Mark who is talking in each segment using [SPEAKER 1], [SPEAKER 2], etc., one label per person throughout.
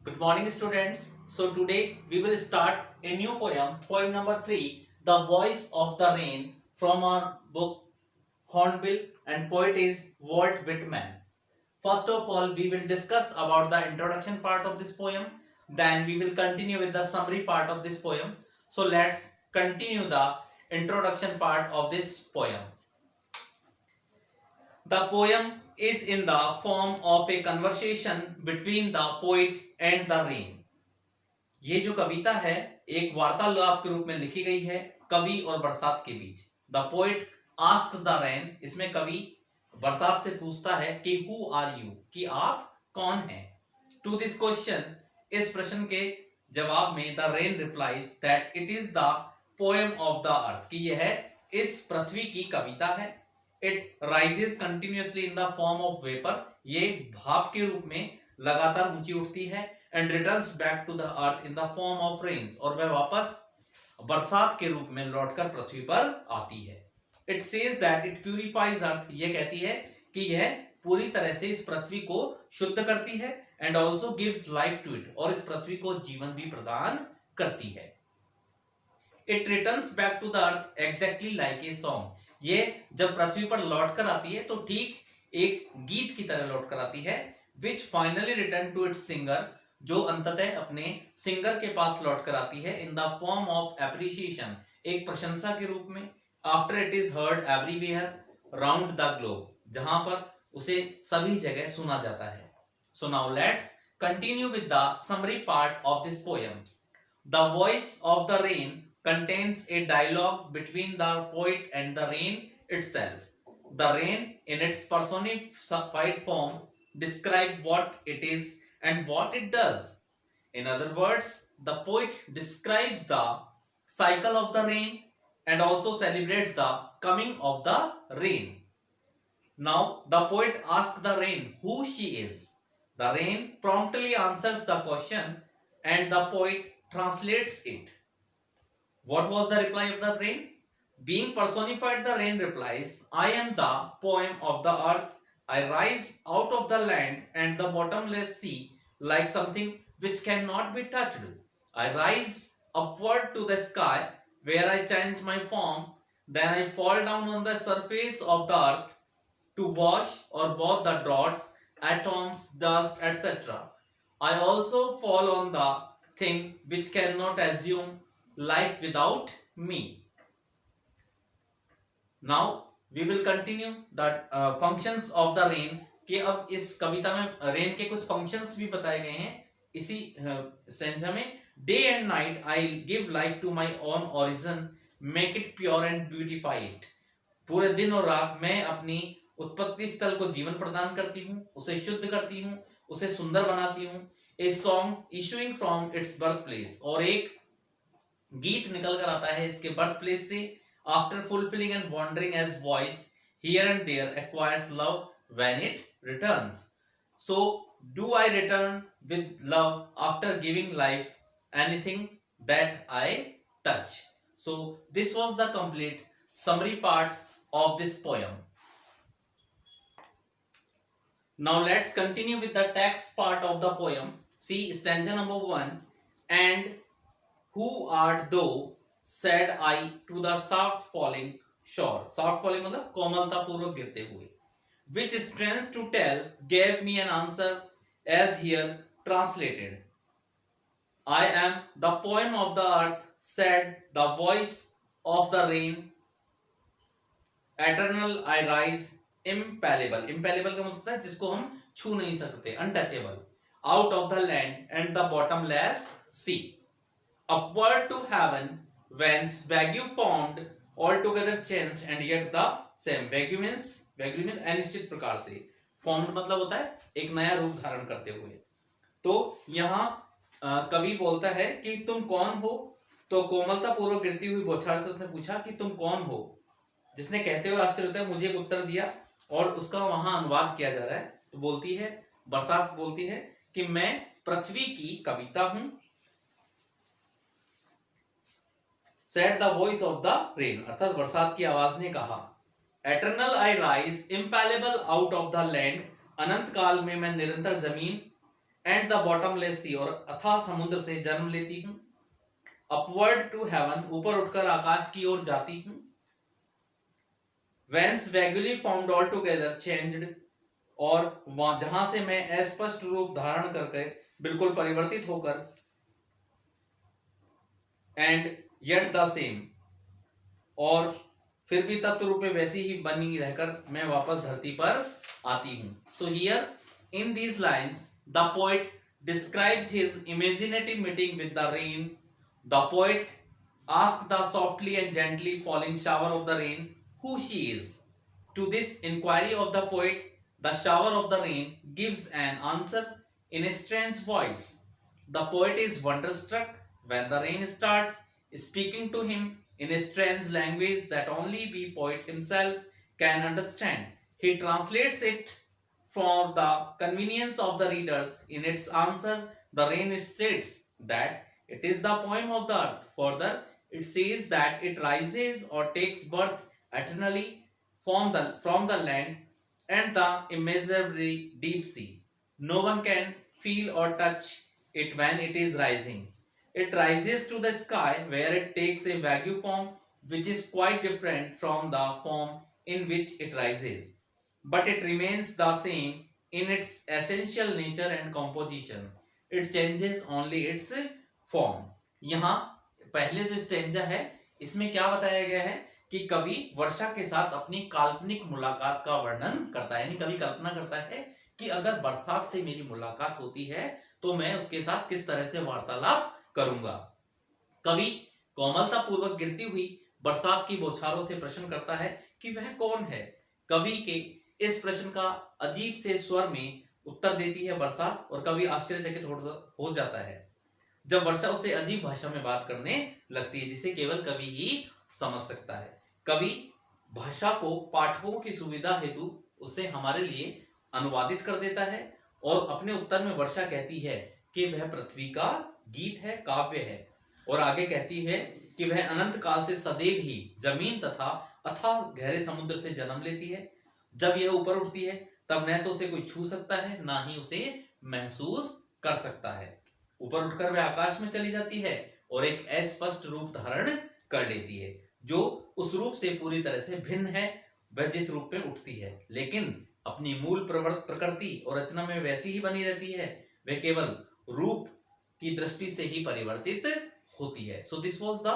[SPEAKER 1] Good morning, students. So today we will start a new poem, poem number 3, The Voice of the Rain, from our book Hornbill, and poet is Walt Whitman. First of all, we will discuss about the introduction part of this poem. Then we will continue with the summary part of this poem. So let's continue the introduction part of this poem. The poem is in the form of a conversation between the poet and the rain. ये जो कविता है एक वार्तालाप के रूप में लिखी गई है कवि और बरसात के बीच। The poet asks the rain, इसमें कवि बरसात से पूछता है कि हु आर यू, कि आप कौन हैं। टू दिस क्वेश्चन, इस प्रश्न के जवाब में the rain replies that it is the poem of the earth, कि यह इस पृथ्वी की कविता है। It rises continuously in the form of vapour, ये भाप के रूप में लगातार ऊंची उठती है। And returns back to the earth in the form of rains, और वह वापस बरसात के रूप में लौटकर पृथ्वी पर आती है। It says that it purifies earth, ये कहती है कि यह पूरी तरह से इस पृथ्वी को शुद्ध करती है। And also gives life to it, और इस पृथ्वी को जीवन भी प्रदान करती है। It returns back to the earth exactly like a song, ये जब पृथ्वी पर लौट कर आती है तो ठीक एक गीत की तरह लौट कर आती है। Which finally return to its singer, जो अंततः अपने सिंगर के पास लौट कर आती है। इन द फॉर्म ऑफ एप्रिसिएशन, एक प्रशंसा के रूप में। After it is heard everywhere round the globe, जहां पर उसे सभी जगह सुना जाता है। So now let's continue with the summary part of this poem. The voice of the rain contains a dialogue between the poet and the rain itself. The rain, in its personified form, describes what it is and what it does. In other words, the poet describes the cycle of the rain and also celebrates the coming of the rain. Now, the poet asks the rain who she is. The rain promptly answers the question and the poet translates it. What was the reply of the rain? Being personified, the rain replies, I am the poem of the earth. I rise out of the land and the bottomless sea like something which cannot be touched. I rise upward to the sky where I change my form. Then I fall down on the surface of the earth to wash or bathe the drops, atoms, dust, etc. I also fall on the thing which cannot assume life without me. Now we will continue the functions of the rain, कि अब इस कविता में rain के कुछ functions भी बताए गए हैं इसी स्टेंजा में। Day and night I give life to my own origin, make it pure and beautify it. पूरे दिन और रात मैं अपनी उत्पत्ति स्थल को जीवन प्रदान करती हूँ, उसे शुद्ध करती हूँ, उसे सुंदर बनाती हूँ। A song issuing from its birth place, और एक गीत निकल कर आता है इसके बर्थ प्लेस से। After fulfilling and wandering as voice here and there acquires love when it returns. So do I return with love after giving life anything that I touch. So this was the complete summary part of this poem. Now let's continue with the text part of the poem. See stanza number 1. And who art thou, said I to the soft falling shore. Soft falling मतलब कोमलता पूर्वक गिरते हुए। Which strange to tell gave me an answer as here translated. I am the poem of the earth, said the voice of the rain. Eternal I rise, impalpable. Impalpable का मतलब होता है जिसको हम छू नहीं सकते, untouchable. Out of the land and the bottomless sea. Upward to heaven, whence vague formed, altogether changed and yet the same. Vague means अनिश्चित प्रकार से, formed मतलब होता है एक नया रूप धारण करते हुए। तो यहाँ कवि बोलता है कि तुम कौन हो। तो कोमलता पूर्वक गिरती हुई बौछार से उसने पूछा कि तुम कौन हो। जिसने कहते हुए आश्चर्य होता है मुझे एक उत्तर दिया, और उसका वहां अनुवाद किया जा रहा है। तो बोलती है बरसात, बोलती है कि मैं पृथ्वी की कविता हूं। Said the voice of the rain, अर्थात बरसात की आवाज ने कहा। Eternal I rise, impalpable out of the land, अनंत काल में मैं निरंतर जमीन एंड द बॉटमलेस सी, और अथाह समुद्र से जन्म लेती हूँ। अपवर्ड टू हेवन, ऊपर उठकर आकाश की ओर जाती हूँ। Whence vaguely formed altogether changed, और वहां जहां से मैं अस्पष्ट रूप धारण करके बिल्कुल परिवर्तित होकर, एंड yet the same, और फिर भी तत्व रूप में वैसी ही बनी रहकर मैं वापस धरती पर आती हूं। सो here in these lines the poet describes his imaginative meeting with the rain. The poet asks the softly and gently falling shower of the rain who she is. To this inquiry of the poet, the shower of the rain gives an answer in a strange voice. The poet is wonderstruck when the rain starts speaking to him in a strange language that only the poet himself can understand. He translates it for the convenience of the readers. In its answer, the rain states that it is the poem of the earth. Further, it says that it rises or takes birth eternally from the land and the immeasurably deep sea. No one can feel or touch it when it is rising. It rises to the sky where it takes a vague form which is quite different from the form in which it rises, but it remains the same in its essential nature and composition. It changes only its form. यहाँ पहले जो stanza है इसमें क्या बताया गया है कि कवि वर्षा के साथ अपनी काल्पनिक मुलाकात का वर्णन करता है, यानी कवि कल्पना करता है कि अगर बरसात से मेरी मुलाकात होती है तो मैं उसके साथ किस तरह से वार्तालाप करूंगा। कवि कोमलता पूर्वक गिरती हुई बरसात की बौछारों से प्रश्न करता है कि वह कौन है। कवि के इस प्रश्न का अजीब से स्वर में उत्तर देती है बरसात, और कवि आश्चर्यचकित हो जाता है जब वर्षा उसे अजीब भाषा में बात करने लगती है जिसे केवल कवि ही समझ सकता है। कवि भाषा को पाठकों की सुविधा हेतु उसे हमारे लिए अनुवादित कर देता है, और अपने उत्तर में वर्षा कहती है कि वह पृथ्वी का गीत है, काव्य है, और आगे कहती है कि वह अनंत काल से सदैव ही जमीन तथा अथाह गहरे समुद्र से जन्म लेती है। जब यह ऊपर उठती है तब न तो उसे कोई छू सकता है ना ही उसे महसूस कर सकता है। ऊपर उठकर वह आकाश में चली जाती है और एक अस्पष्ट रूप धारण कर लेती है जो उस रूप से पूरी तरह से भिन्न है, वह जिस रूप में उठती है, लेकिन अपनी मूल प्रकृति और रचना में वैसी ही बनी रहती है। वह केवल रूप की दृष्टि से ही परिवर्तित होती है। So this was the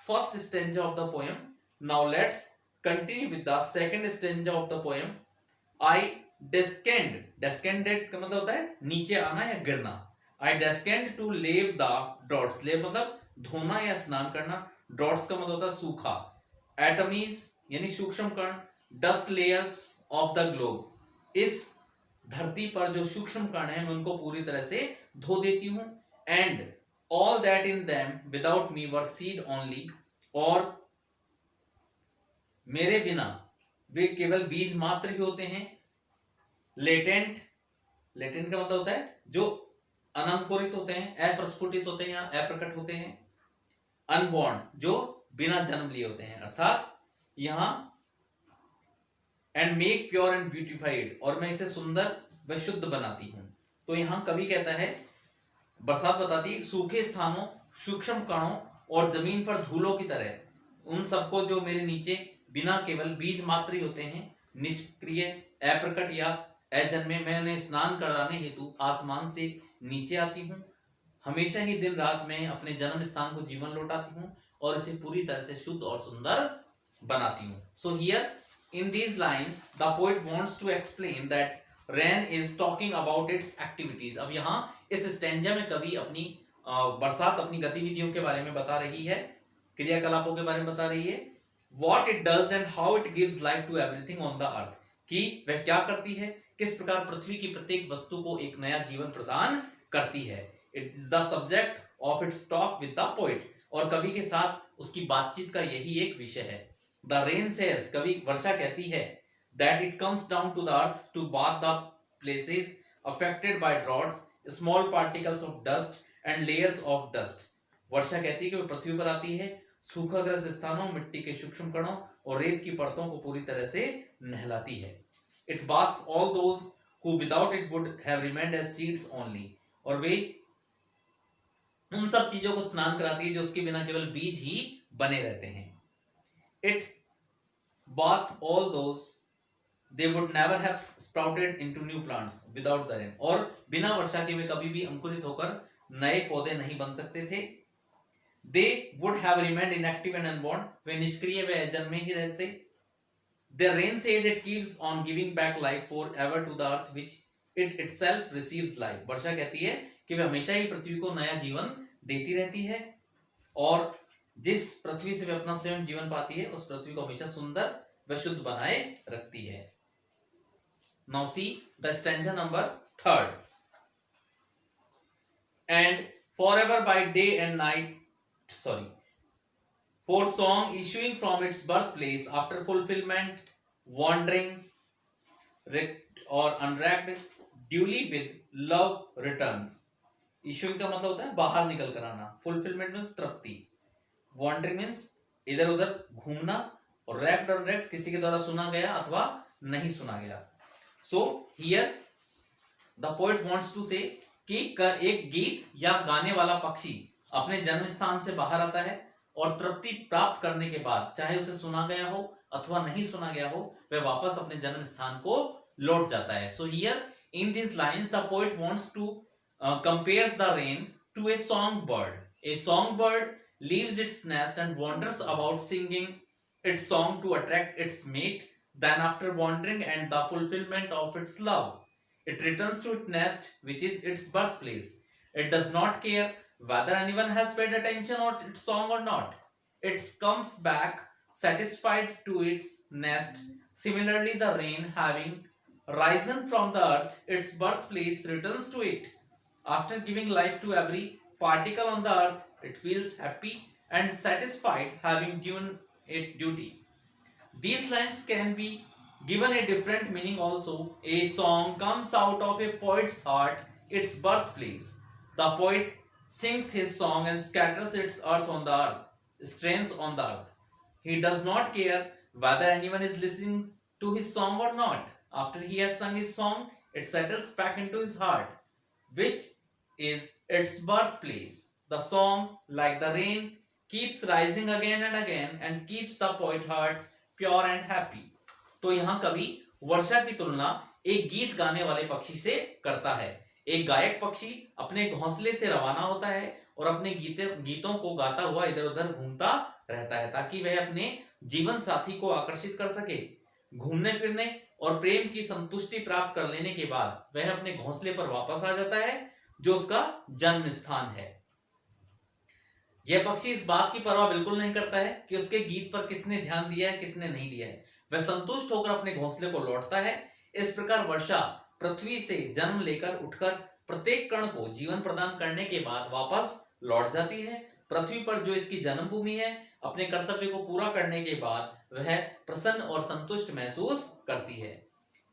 [SPEAKER 1] first stanza of the poem. Now let's continue with the second stanza of the poem. I descended का मतलब होता है नीचे आना या गिरना। I descend to lave the droughts, lave मतलब धोना या स्नान करना, ड्रॉट्स का मतलब होता है सूखा, एटमीज यानी सूक्ष्म कण, dust layers of the globe, इस धरती पर जो सूक्ष्म कण है मैं उनको पूरी तरह से धो देती हूं। And all that in them without me were seed only, और मेरे बिना वे केवल बीज मात्र ही होते हैं। लेटेंट का मतलब होता है जो अनंकुरित होते हैं, अप्रस्फुटित होते हैं या अप्रकट होते हैं। अनबॉर्न जो बिना जन्म लिए होते हैं, अर्थात यहां and make pure and beautified, और मैं इसे सुंदर व शुद्ध बनाती हूं। तो यहां कवि कहता है, बरसात बताती है सूखे स्थानों, सूक्ष्म कणों और जमीन पर धूलों की तरह उन सबको जो मेरे नीचे बिना केवल बीज मात्र ही होते हैं, निष्क्रिय, अप्रकट या अजन्मे, मैं उन्हें स्नान कराने हेतु आसमान से नीचे आती हूँ। हमेशा ही दिन रात मैं अपने जन्म स्थान को जीवन लौटाती हूँ और इसे पूरी तरह से शुद्ध और सुंदर बनाती हूँ। So here in these lines the poet wants to explain that rain is talking about its activities. अब यहाँ इस स्टेंजा में कवि अपनी बरसात अपनी गतिविधियों के बारे में बता रही है, क्रियाकलापों के बारे में बता रही है। What it does and how it gives life to everything on the earth, कि वह क्या करती है, किस प्रकार पृथ्वी की प्रत्येक वस्तु को एक नया जीवन प्रदान करती है। It is the subject of its talk with the poet, और कवि के साथ उसकी बातचीत का यही एक विषय है। The rain says, कवि वर्षा कहती है, that it comes down to the earth to bath the places affected by droughts, small particles of dust and layers of dust। वर्षा कहती है कि वो पृथ्वी पर आती है सूखाग्रस्त स्थानों, मिट्टी के सूक्ष्म कणों और रेत की परतों को पूरी तरह से नहलाती है। It baths all those who without it would have remained as seeds only, और वे उन सब चीजों को स्नान कराती है जो उसके बिना केवल बीज ही बने रहते हैं। It bath all those they would never have sprouted into new plants without the rain, और बिना वर्षा के वे कभी भी अंकुरित होकर नए पौधे नहीं बन सकते थे। they would have remained inactive and unborn, वे निष्क्रिय व जन्मे ही रहते। the rain says it keeps on giving back life forever to the earth which it itself receives life, वर्षा कहती है कि वे हमेशा ही पृथ्वी को नया जीवन देती रहती है और जिस पृथ्वी से वे अपना स्वयं जीवन पाती है उस पृथ्वी को हमेशा सुंदर व शुद्ध बनाए रखती है। Now see the stanza number 3rd. And forever by day and night, for song issuing from its birthplace after fulfillment, wandering or unwrapped, duly with love returns. Issuing का मतलब होता है बाहर निकल कर आना, fulfillment means तृप्ति, wandering means इधर उधर घूमना, और wrapped और unwrapped किसी के द्वारा सुना गया अथवा नहीं सुना गया। So here the poet wants to say कि एक गीत या गाने वाला पक्षी अपने जन्म स्थान से बाहर आता है और तृप्ति प्राप्त करने के बाद, चाहे उसे सुना गया हो अथवा नहीं सुना गया हो, वह वापस अपने जन्म स्थान को लौट जाता है। So here in these lines the poet wants to compares the rain to a songbird. A songbird leaves its nest and wanders about singing its song to attract its mate. Then after wandering and the fulfillment of its love, it returns to its nest, which is its birthplace. It does not care whether anyone has paid attention to its song or not. It comes back satisfied to its nest. Similarly, the rain, having risen from the earth, its birthplace, returns to it. After giving life to every particle on the earth, it feels happy and satisfied, having done its duty. These lines can be given a different meaning also. A song comes out of a poet's heart, its birthplace. The poet sings his song and scatters its earth on the earth, strains on the earth. He does not care whether anyone is listening to his song or not. After he has sung his song, it settles back into his heart, which is its birthplace. The song, like the rain, keeps rising again and keeps the poet heart pure and happy. तो यहाँ कवि वर्षा की तुलना एक गीत गाने वाले पक्षी से करता है। एक गायक पक्षी अपने घोंसले से रवाना होता है और अपने गीतों को गाता हुआ इधर उधर घूमता रहता है ताकि वह अपने जीवन साथी को आकर्षित कर सके। घूमने फिरने और प्रेम की संतुष्टि प्राप्त कर लेने के बाद वह अपने घोंसले पर वापस आ जाता है जो उसका जन्म स्थान है। यह पक्षी इस बात की परवाह बिल्कुल नहीं करता है कि उसके गीत पर किसने ध्यान दिया है किसने नहीं दिया है। वह संतुष्ट होकर अपने घोंसले को लौटता है। इस प्रकार वर्षा पृथ्वी से जन्म लेकर उठकर प्रत्येक कण को जीवन प्रदान करने के बाद वापस लौट जाती है। पृथ्वी पर जो इसकी जन्मभूमि है, अपने कर्तव्य को पूरा करने के बाद वह प्रसन्न और संतुष्ट महसूस करती है।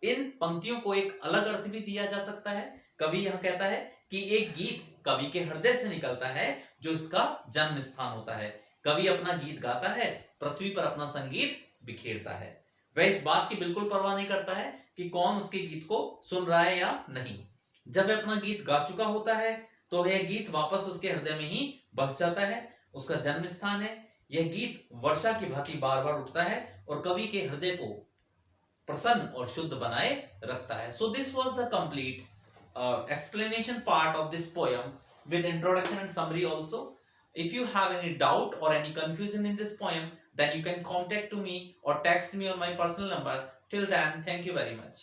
[SPEAKER 1] इन पंक्तियों को एक अलग अर्थ भी दिया जा सकता है। कवि यह कहता है कि एक गीत कवि के हृदय से निकलता है जो इसका जन्म स्थान होता है। कवि अपना गीत गाता है, पृथ्वी पर अपना संगीत बिखेरता है। वह इस बात की बिल्कुल परवाह नहीं करता है कि कौन उसके गीत को सुन रहा है या नहीं। जब वह अपना गीत गा चुका होता है तो यह गीत वापस उसके हृदय में ही बस जाता है, उसका जन्म स्थान है। यह गीत वर्षा की भांति बार बार उठता है और कवि के हृदय को प्रसन्न और शुद्ध बनाए रखता है। So this was the complete explanation part of this poem with introduction and summary also. If you have any doubt or any confusion in this poem, then you can contact to me or text me on my personal number. Till then, thank you very much.